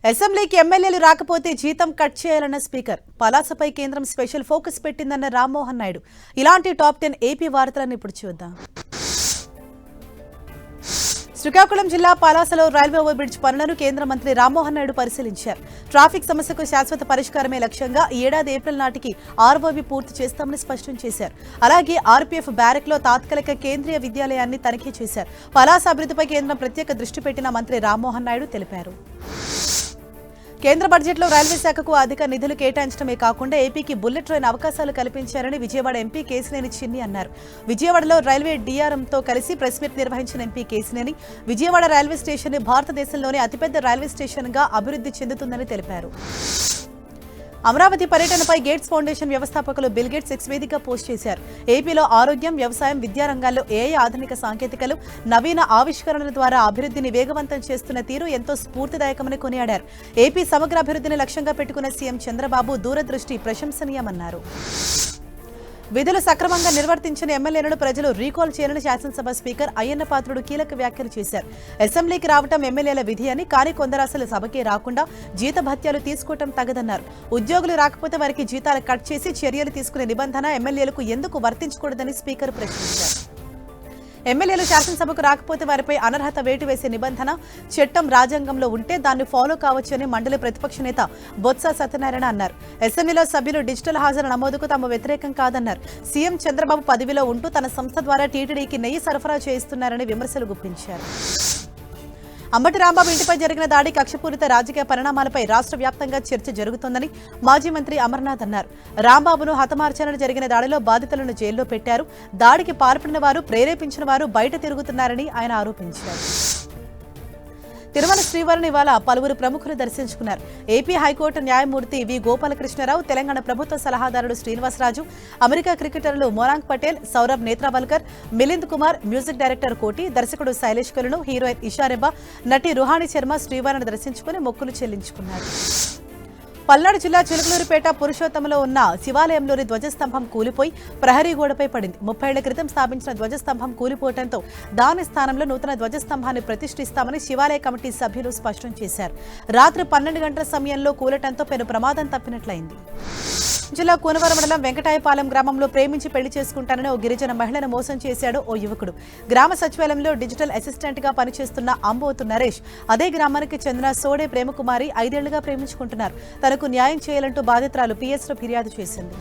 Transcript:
అసెంబ్లీకి ఎమ్మెల్యేలు రాకపోతే జీతం కట్ చేయాలన్న స్పీకర్. పలాసపై కేంద్రం స్పెషల్ ఫోకస్ పెట్టిందన్న రామ్మోహన్ నాయుడు. ఇలాంటి టాప్ 10 ఏపీ వార్తలను ఇప్పుడు చూద్దాం. శ్రీకాకుళం జిల్లా పలాసలో రైల్వే ఓవర్ బ్రిడ్జ్ పనులను కేంద్ర మంత్రి రామ్మోహన్ నాయుడు పరిశీలించారు. ట్రాఫిక్ సమస్యకు శాశ్వత పరిష్కారమే లక్ష్యంగా ఈ ఏడాది ఏప్రిల్ నాటికి ఆర్ఓబీ పూర్తి చేస్తామని స్పష్టం చేశారు. అలాగే ఆర్పీఎఫ్ బ్యారెక్లో తాత్కాలిక కేంద్రీయ విద్యాలయాన్ని తనిఖీ చేశారు. పలాస అభివృద్ధిపై కేంద్రం ప్రత్యేక దృష్టి పెట్టిన మంత్రి రామ్మోహన్ నాయుడు తెలిపారు. కేంద్ర బడ్జెట్లో రైల్వే శాఖకు అధిక నిధులు కేటాయించడమే కాకుండా ఏపీకి బుల్లెట్ ట్రైన్ అవకాశాలు కల్పించారని విజయవాడ ఎంపీ కేశినేని చిన్ని అన్నారు. విజయవాడలో రైల్వే డీఆర్ఎంతో కలిసి ప్రెస్ మీట్ నిర్వహించిన MP Kesineni Vijayawada railway station భారతదేశంలోనే అతిపెద్ద రైల్వే స్టేషన్గా అభివృద్ధి చెందుతుందని తెలిపారు. అమరావతి పర్యటనపై గేట్స్ ఫౌండేషన్ వ్యవస్థాపకులు బిల్ గేట్స్ ఎక్స్ వేదికగా పోస్ట్ చేశారు. ఏపీలో ఆరోగ్యం, వ్యవసాయం, విద్యా రంగాల్లో ఏఐ ఆధునిక సాంకేతికలు, నవీన ఆవిష్కరణల ద్వారా అభివృద్ధిని వేగవంతం చేస్తున్న తీరు ఎంతో స్ఫూర్తిదాయకమని కొనియాడారు. ఏపీ సమగ్ర అభివృద్ధిని లక్ష్యంగా పెట్టుకున్న సీఎం చంద్రబాబు దూరదృష్టి ప్రశంసనీయమన్నారు. విధులు సక్రమంగా నిర్వర్తించిన ఎమ్మెల్యేలను ప్రజలు రీకాల్ చేయాలని శాసనసభ స్పీకర్ అయ్యన్న పాత్రుడు కీలక వ్యాఖ్యలు చేశారు. అసెంబ్లీకి రావడం ఎమ్మెల్యేల విధి అని, కానీ కొందరు అసలు సభకే రాకుండా జీతభత్యాలు తీసుకోవడం తగదన్నారు. ఉద్యోగులు రాకపోతే వారికి జీతాలు కట్ చేసి చర్యలు తీసుకునే నిబంధన ఎమ్మెల్యేలకు ఎందుకు వర్తించకూడదని స్పీకర్ ప్రశ్నించారు. ఎమ్మెల్యేలు శాసనసభకు రాకపోతే వారిపై అనర్హత వేటు వేసే నిబంధన చట్టం రాజ్యాంగంలో ఉంటే దాన్ని ఫాలో కావచ్చని మండలి ప్రతిపక్ష నేత బొత్స సత్యనారాయణ అన్నారు. అసెంబ్లీలో సభ్యులు డిజిటల్ హాజరు నమోదుకు తాము వ్యతిరేకం కాదన్నారు. సీఎం చంద్రబాబు పదవిలో ఉంటూ తన సంస్థ ద్వారా టీటీడీకి నెయ్యి సరఫరా చేయిస్తున్నారని విమర్శలు గుప్పించారు. అంబటి రాంబాబు ఇంటిపై జరిగిన దాడి కక్షపూరిత రాజకీయ పరిణామాలపై రాష్ట్ర వ్యాప్తంగా చర్చ జరుగుతోందని మాజీ మంత్రి అమర్నాథ్ అన్నారు. రాంబాబును హతమార్చాలని జరిగిన దాడిలో బాధితులను జైల్లో పెట్టారు. దాడికి పాల్పడిన వారు, ప్రేరేపించిన వారు బయట తిరుగుతున్నారని ఆయన ఆరోపించారు. తిరుమల శ్రీవారిని ఇవాళ పలువురు ప్రముఖులు దర్శించుకున్నారు. ఏపీ హైకోర్టు న్యాయమూర్తి వి గోపాలకృష్ణరావు, తెలంగాణ ప్రభుత్వ సలహాదారుడు శ్రీనివాసరాజు, అమెరికా క్రికెటర్లు మోరాంగ్ పటేల్, సౌరభ్ నేత్రావల్కర్, మిలింద్ కుమార్, మ్యూజిక్ డైరెక్టర్ కోటి, దర్శకుడు శైలేష్ కరుణ్, హీరోయిన్ ఇషారెబ్బా, నటి రుహాని శర్మ శ్రీవారిని దర్శించుకుని మొక్కులు చెల్లించుకున్నారు. పల్నాడు జిల్లా చిలుకలూరుపేట పురుషోత్తమలో ఉన్న శివాలయంలోని ధ్వజస్తంభం కూలిపోయి ప్రహరీ గోడపై పడింది. 30 ఏళ్ల క్రితం స్థాపించిన ధ్వజస్తంభం కూలిపోవడంతో దాని స్థానంలో నూతన ధ్వజస్తంభాన్ని ప్రతిష్ఠిస్తామని శివాలయ కమిటీ సభ్యులు స్పష్టం చేశారు. రాత్రి 12 గంటల సమయంలో కూలటంతో పెను ప్రమాదం తప్పినట్లయింది. జిల్లా కూనవరం మండలం వెంకటాయపాలెం గ్రామంలో ప్రేమించి పెళ్లి చేసుకుంటానని ఓ గిరిజన మహిళను మోసం చేశాడు ఓ యువకుడు. గ్రామ సచివాలయంలో డిజిటల్ అసిస్టెంట్ గా పనిచేస్తున్న అంబోతు నరేష్ అదే గ్రామానికి చెందిన సోడే ప్రేమకుమారి 5 ఏళ్లుగా ప్రేమించుకుంటున్నారు. తనకు న్యాయం చేయాలంటూ బాధితురాలు PS లో ఫిర్యాదు చేసింది.